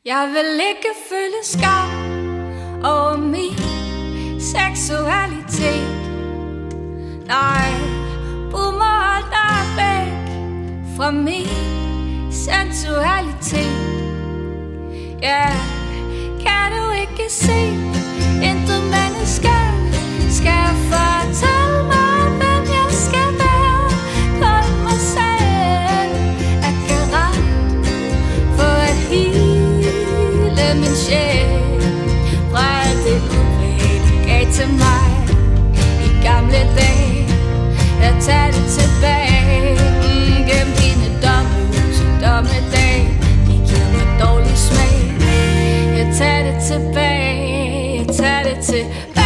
Jeg vil ikke føle skam over min seksualitet. Nej, brug mig, hold dig væk fra min sensualitet. Ja, kan du ikke se, intet menneske skal fortælle mig, hvem jeg skal være. Kun mig selv er garant for at hele min sjæl fra alt det ubehag, du gav til mig i gamle dage. Jeg tager det tilbage gennem dine dommeløse dommedag. De giver mig dårlig smag. Jeg tager det tilbage, jeg tager det tilbage.